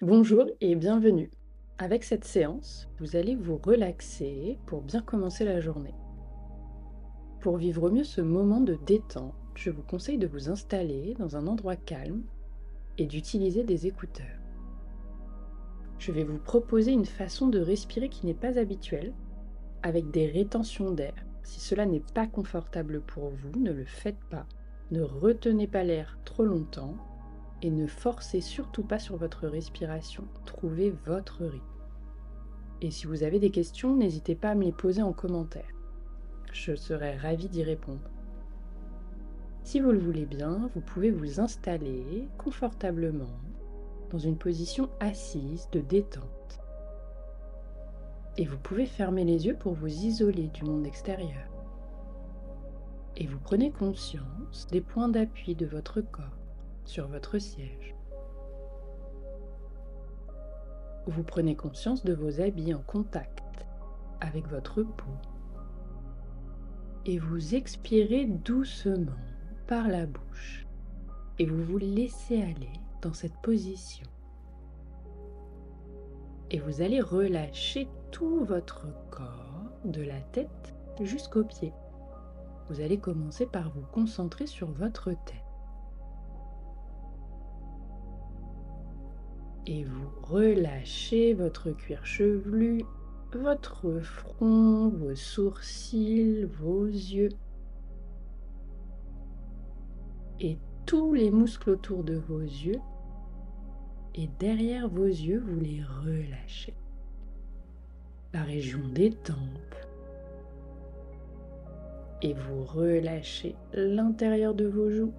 Bonjour et bienvenue. Avec cette séance, vous allez vous relaxer pour bien commencer la journée. Pour vivre au mieux ce moment de détente, je vous conseille de vous installer dans un endroit calme et d'utiliser des écouteurs. Je vais vous proposer une façon de respirer qui n'est pas habituelle, avec des rétentions d'air. Si cela n'est pas confortable pour vous, ne le faites pas. Ne retenez pas l'air trop longtemps et ne forcez surtout pas sur votre respiration. Trouvez votre rythme. Et si vous avez des questions, n'hésitez pas à me les poser en commentaire. Je serai ravie d'y répondre. Si vous le voulez bien, vous pouvez vous installer confortablement dans une position assise de détente. Et vous pouvez fermer les yeux pour vous isoler du monde extérieur. Et vous prenez conscience des points d'appui de votre corps sur votre siège. Vous prenez conscience de vos habits en contact avec votre peau. Et vous expirez doucement par la bouche. Et vous vous laissez aller dans cette position. Et vous allez relâcher tout votre corps, de la tête jusqu'aux pieds. Vous allez commencer par vous concentrer sur votre tête. Et vous relâchez votre cuir chevelu, votre front, vos sourcils, vos yeux. Et tous les muscles autour de vos yeux. Et derrière vos yeux, vous les relâchez. La région des tempes. Et vous relâchez l'intérieur de vos joues.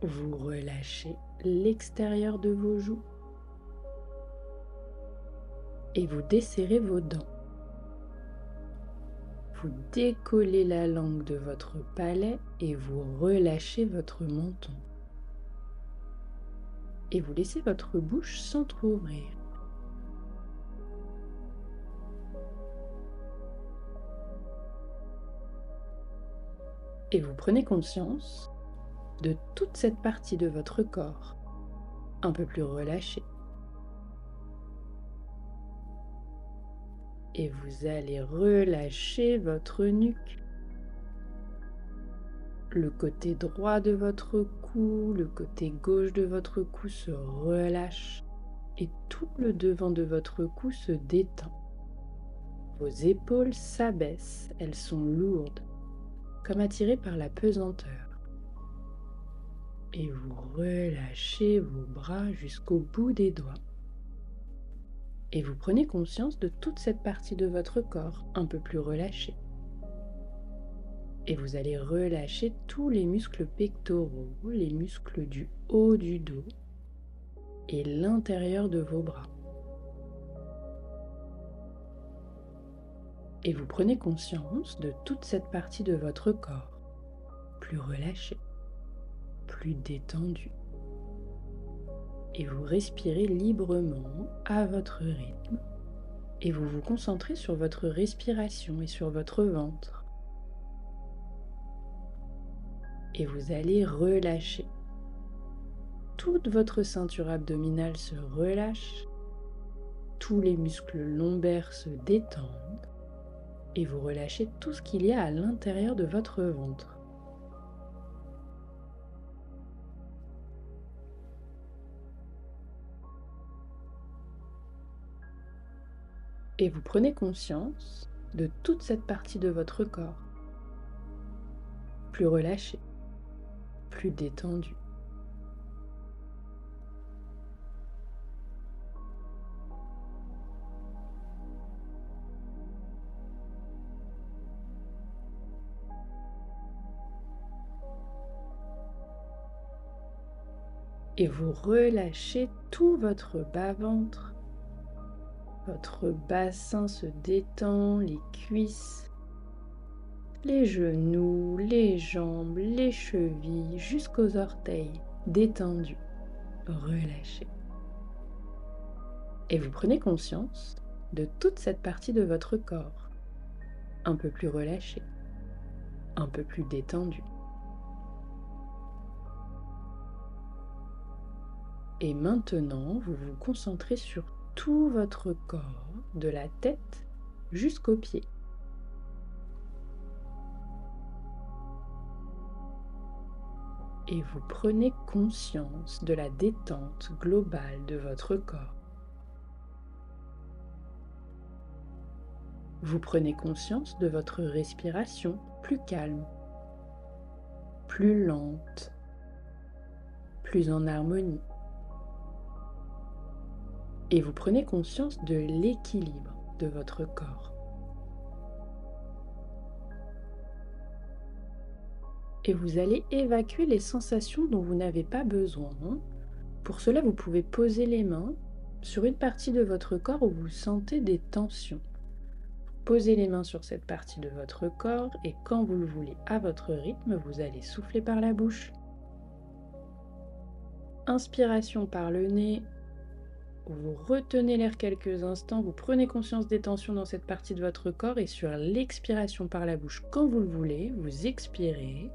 Vous relâchez l'extérieur de vos joues. Et vous desserrez vos dents. Vous décollez la langue de votre palais et vous relâchez votre menton. Et vous laissez votre bouche s'entrouvrir. Et vous prenez conscience de toute cette partie de votre corps un peu plus relâchée. Et vous allez relâcher votre nuque, le côté droit de votre cou, le côté gauche de votre cou se relâche et tout le devant de votre cou se détend. Vos épaules s'abaissent, elles sont lourdes, comme attirées par la pesanteur. Et vous relâchez vos bras jusqu'au bout des doigts. Et vous prenez conscience de toute cette partie de votre corps un peu plus relâchée. Et vous allez relâcher tous les muscles pectoraux, les muscles du haut du dos et l'intérieur de vos bras. Et vous prenez conscience de toute cette partie de votre corps, plus relâchée, plus détendue. Et vous respirez librement à votre rythme. Et vous vous concentrez sur votre respiration et sur votre ventre. Et vous allez relâcher. Toute votre ceinture abdominale se relâche. Tous les muscles lombaires se détendent. Et vous relâchez tout ce qu'il y a à l'intérieur de votre ventre. Et vous prenez conscience de toute cette partie de votre corps, plus relâchée, plus détendue. Et vous relâchez tout votre bas-ventre. Votre bassin se détend, les cuisses, les genoux, les jambes, les chevilles, jusqu'aux orteils, détendus, relâchés. Et vous prenez conscience de toute cette partie de votre corps, un peu plus relâchée, un peu plus détendue. Et maintenant, vous vous concentrez sur tout votre corps, de la tête jusqu'aux pieds. Et vous prenez conscience de la détente globale de votre corps. Vous prenez conscience de votre respiration plus calme, plus lente, plus en harmonie. Et vous prenez conscience de l'équilibre de votre corps. Et vous allez évacuer les sensations dont vous n'avez pas besoin. Pour cela, vous pouvez poser les mains sur une partie de votre corps où vous sentez des tensions. Posez les mains sur cette partie de votre corps et quand vous le voulez à votre rythme, vous allez souffler par la bouche. Inspiration par le nez. Vous retenez l'air quelques instants, vous prenez conscience des tensions dans cette partie de votre corps et sur l'expiration par la bouche, quand vous le voulez, vous expirez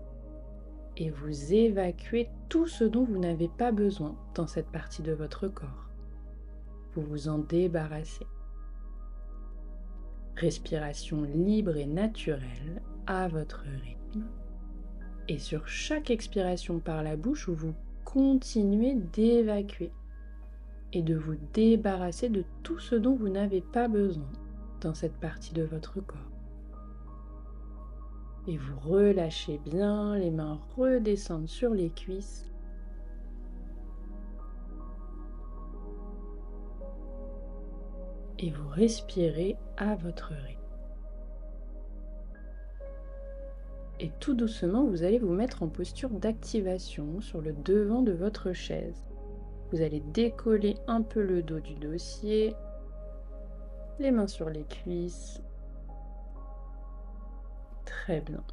et vous évacuez tout ce dont vous n'avez pas besoin dans cette partie de votre corps. Vous vous en débarrassez. Respiration libre et naturelle à votre rythme. Et sur chaque expiration par la bouche, vous continuez d'évacuer et de vous débarrasser de tout ce dont vous n'avez pas besoin dans cette partie de votre corps. Et vous relâchez bien, les mains redescendent sur les cuisses. Et vous respirez à votre rythme. Et tout doucement, vous allez vous mettre en posture d'activation sur le devant de votre chaise. Vous allez décoller un peu le dos du dossier, les mains sur les cuisses. Très bien.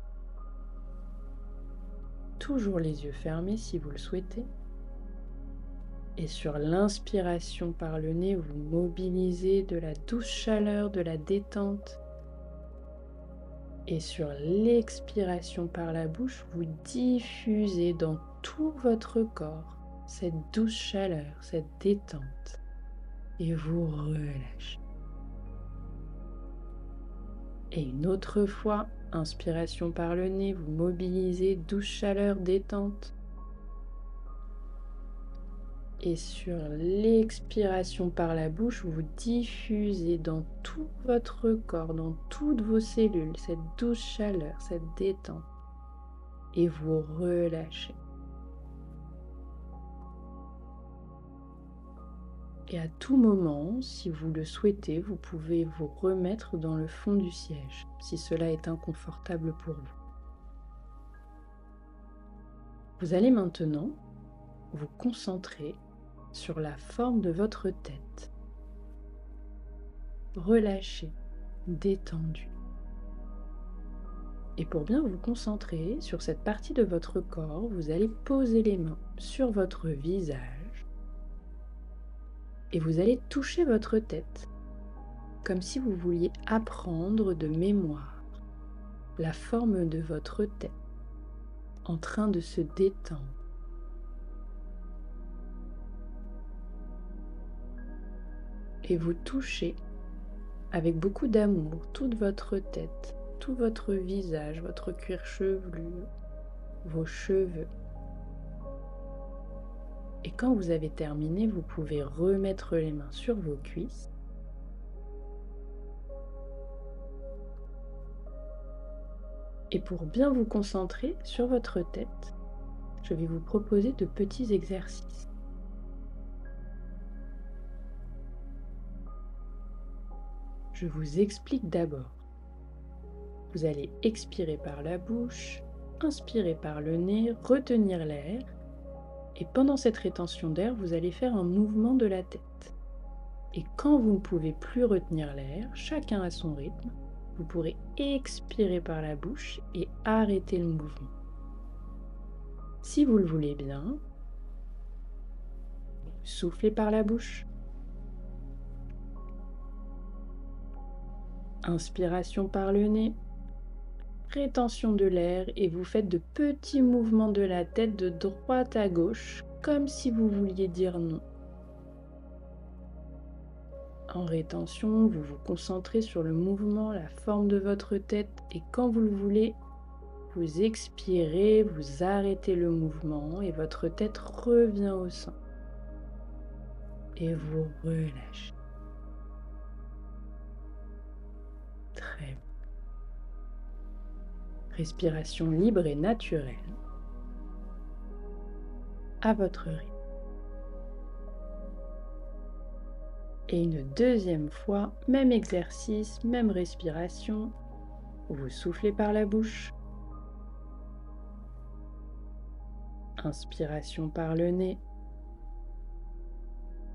Toujours les yeux fermés si vous le souhaitez. Et sur l'inspiration par le nez, vous mobilisez de la douce chaleur, de la détente. Et sur l'expiration par la bouche, vous diffusez dans tout votre corps cette douce chaleur, cette détente. Et vous relâchez. Et une autre fois, inspiration par le nez, vous mobilisez douce chaleur, détente. Et sur l'expiration par la bouche, vous diffusez dans tout votre corps, dans toutes vos cellules, cette douce chaleur, cette détente. Et vous relâchez. Et à tout moment, si vous le souhaitez, vous pouvez vous remettre dans le fond du siège, si cela est inconfortable pour vous. Vous allez maintenant vous concentrer sur la forme de votre tête. Relâchez, détendu. Et pour bien vous concentrer sur cette partie de votre corps, vous allez poser les mains sur votre visage et vous allez toucher votre tête, comme si vous vouliez apprendre de mémoire la forme de votre tête en train de se détendre. Et vous touchez avec beaucoup d'amour toute votre tête, tout votre visage, votre cuir chevelu, vos cheveux. Et quand vous avez terminé, vous pouvez remettre les mains sur vos cuisses. Et pour bien vous concentrer sur votre tête, je vais vous proposer de petits exercices. Je vous explique d'abord. Vous allez expirer par la bouche, inspirer par le nez, retenir l'air. Et pendant cette rétention d'air, vous allez faire un mouvement de la tête. Et quand vous ne pouvez plus retenir l'air, chacun à son rythme, vous pourrez expirer par la bouche et arrêter le mouvement. Si vous le voulez bien, soufflez par la bouche. Inspiration par le nez, rétention de l'air et vous faites de petits mouvements de la tête de droite à gauche comme si vous vouliez dire non. En rétention, vous vous concentrez sur le mouvement, la forme de votre tête et quand vous le voulez, vous expirez, vous arrêtez le mouvement et votre tête revient au centre. Et vous relâchez. Très bien. Respiration libre et naturelle à votre rythme. Et une deuxième fois, même exercice, même respiration. Vous soufflez par la bouche. Inspiration par le nez.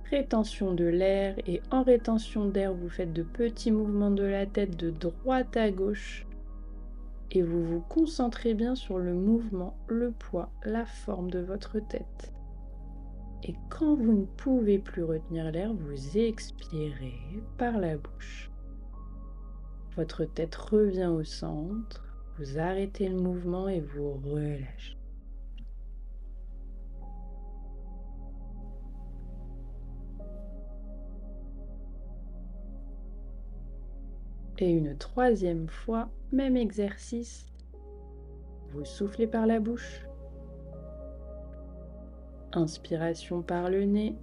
Rétention de l'air et en rétention d'air, vous faites de petits mouvements de la tête de droite à gauche et vous vous concentrez bien sur le mouvement, le poids, la forme de votre tête. Et quand vous ne pouvez plus retenir l'air, vous expirez par la bouche. Votre tête revient au centre, vous arrêtez le mouvement et vous relâchez. Et une troisième fois, même exercice. Vous soufflez par la bouche. Inspiration par le nez.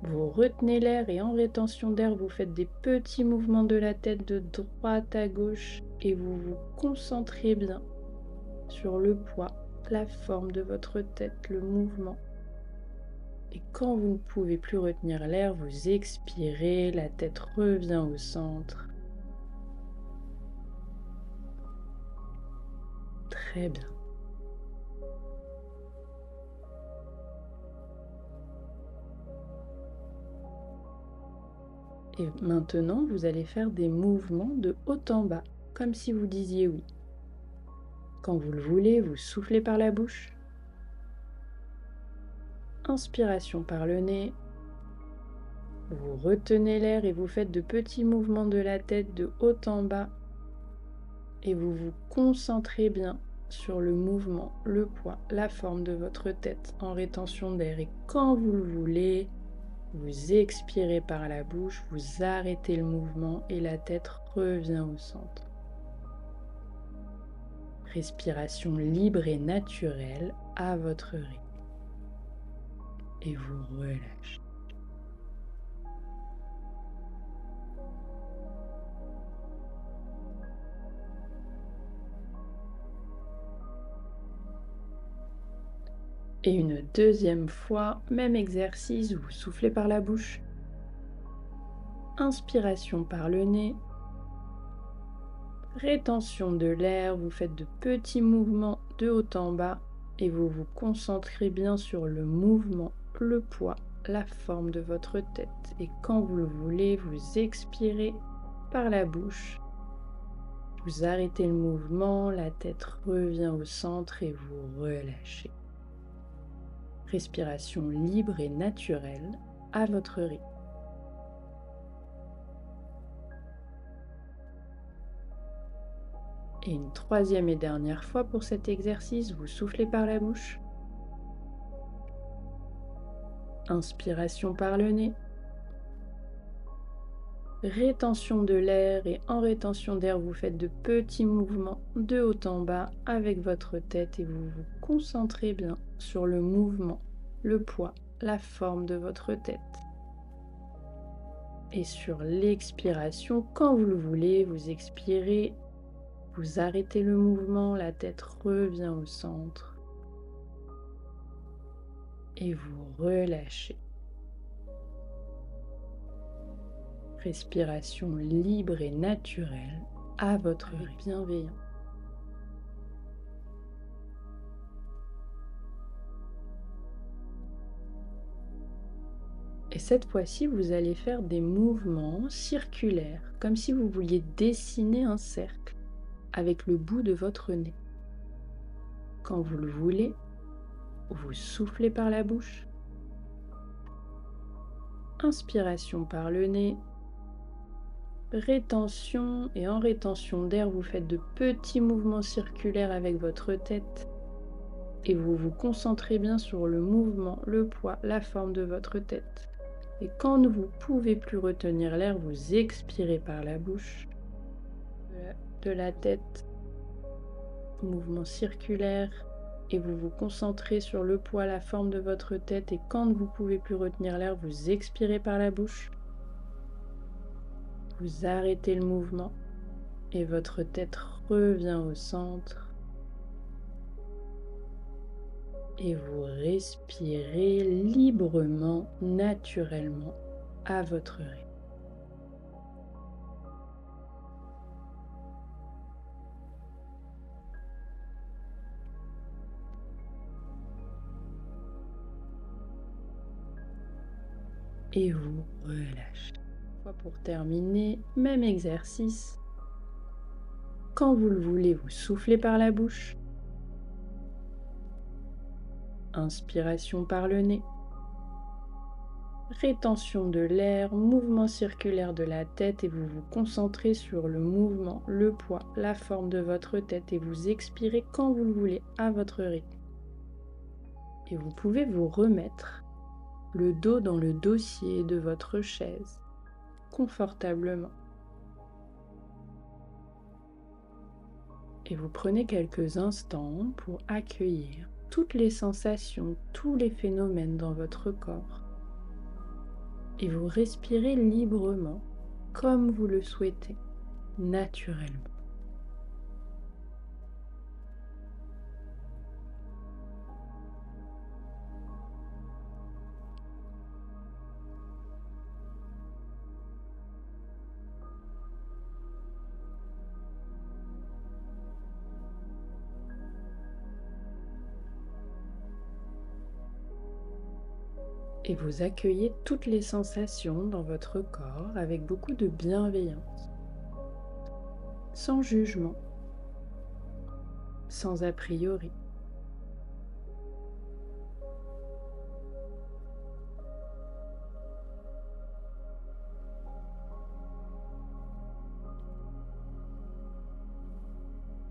Vous retenez l'air et en rétention d'air, vous faites des petits mouvements de la tête de droite à gauche et vous vous concentrez bien sur le poids, la forme de votre tête, le mouvement. Et quand vous ne pouvez plus retenir l'air, vous expirez, la tête revient au centre. Très bien. Et maintenant, vous allez faire des mouvements de haut en bas, comme si vous disiez oui. Quand vous le voulez, vous soufflez par la bouche. Inspiration par le nez. Vous retenez l'air et vous faites de petits mouvements de la tête de haut en bas. Et vous vous concentrez bien sur le mouvement, le poids, la forme de votre tête en rétention d'air. Et quand vous le voulez, vous expirez par la bouche, vous arrêtez le mouvement et la tête revient au centre. Respiration libre et naturelle à votre rythme. Et vous relâchez. Et une deuxième fois, même exercice, vous soufflez par la bouche. Inspiration par le nez. Rétention de l'air, vous faites de petits mouvements de haut en bas et vous vous concentrez bien sur le mouvement, le poids, la forme de votre tête. Et quand vous le voulez, vous expirez par la bouche. Vous arrêtez le mouvement, la tête revient au centre et vous relâchez. Respiration libre et naturelle à votre rythme. Et une troisième et dernière fois pour cet exercice, vous soufflez par la bouche. Inspiration par le nez. Rétention de l'air et en rétention d'air, vous faites de petits mouvements de haut en bas avec votre tête et vous vous concentrez bien sur le mouvement, le poids, la forme de votre tête. Et sur l'expiration, quand vous le voulez, vous expirez, vous arrêtez le mouvement, la tête revient au centre et vous relâchez. Respiration libre et naturelle à votre rythme bienveillant. Et cette fois-ci, vous allez faire des mouvements circulaires, comme si vous vouliez dessiner un cercle avec le bout de votre nez. Quand vous le voulez, vous soufflez par la bouche. Inspiration par le nez. Rétention et en rétention d'air, vous faites de petits mouvements circulaires avec votre tête. Et vous vous concentrez bien sur le mouvement, le poids, la forme de votre tête. Et quand vous ne pouvez plus retenir l'air, vous expirez par la bouche de la tête, mouvement circulaire, et vous vous concentrez sur le poids, la forme de votre tête, et quand vous ne pouvez plus retenir l'air, vous expirez par la bouche. Vous arrêtez le mouvement et votre tête revient au centre et vous respirez librement, naturellement, à votre rythme. Et vous relâchez. Pour terminer, même exercice. Quand vous le voulez, vous soufflez par la bouche. Inspiration par le nez. Rétention de l'air, mouvement circulaire de la tête et vous vous concentrez sur le mouvement, le poids, la forme de votre tête et vous expirez quand vous le voulez à votre rythme. Et vous pouvez vous remettre le dos dans le dossier de votre chaise, confortablement. Et vous prenez quelques instants pour accueillir toutes les sensations, tous les phénomènes dans votre corps. Et vous respirez librement, comme vous le souhaitez, naturellement. Et vous accueillez toutes les sensations dans votre corps avec beaucoup de bienveillance, sans jugement, sans a priori.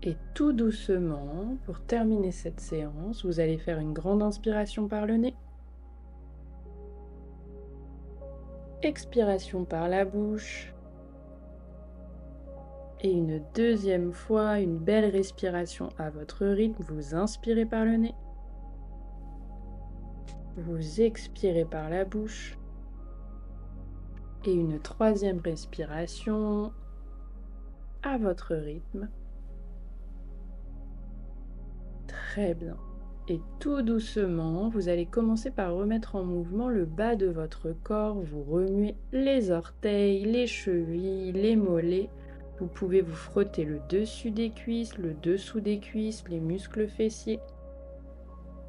Et tout doucement, pour terminer cette séance, vous allez faire une grande inspiration par le nez. Expiration par la bouche. Et une deuxième fois, une belle respiration à votre rythme. Vous inspirez par le nez. Vous expirez par la bouche. Et une troisième respiration à votre rythme. Très bien. Et tout doucement, vous allez commencer par remettre en mouvement le bas de votre corps. Vous remuez les orteils, les chevilles, les mollets. Vous pouvez vous frotter le dessus des cuisses, le dessous des cuisses, les muscles fessiers.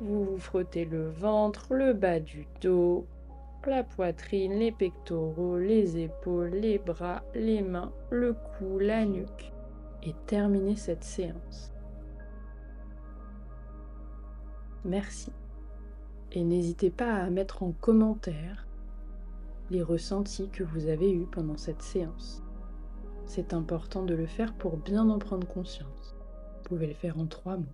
Vous vous frottez le ventre, le bas du dos, la poitrine, les pectoraux, les épaules, les bras, les mains, le cou, la nuque. Et terminez cette séance. Merci. Et n'hésitez pas à mettre en commentaire les ressentis que vous avez eus pendant cette séance. C'est important de le faire pour bien en prendre conscience. Vous pouvez le faire en 3 mots.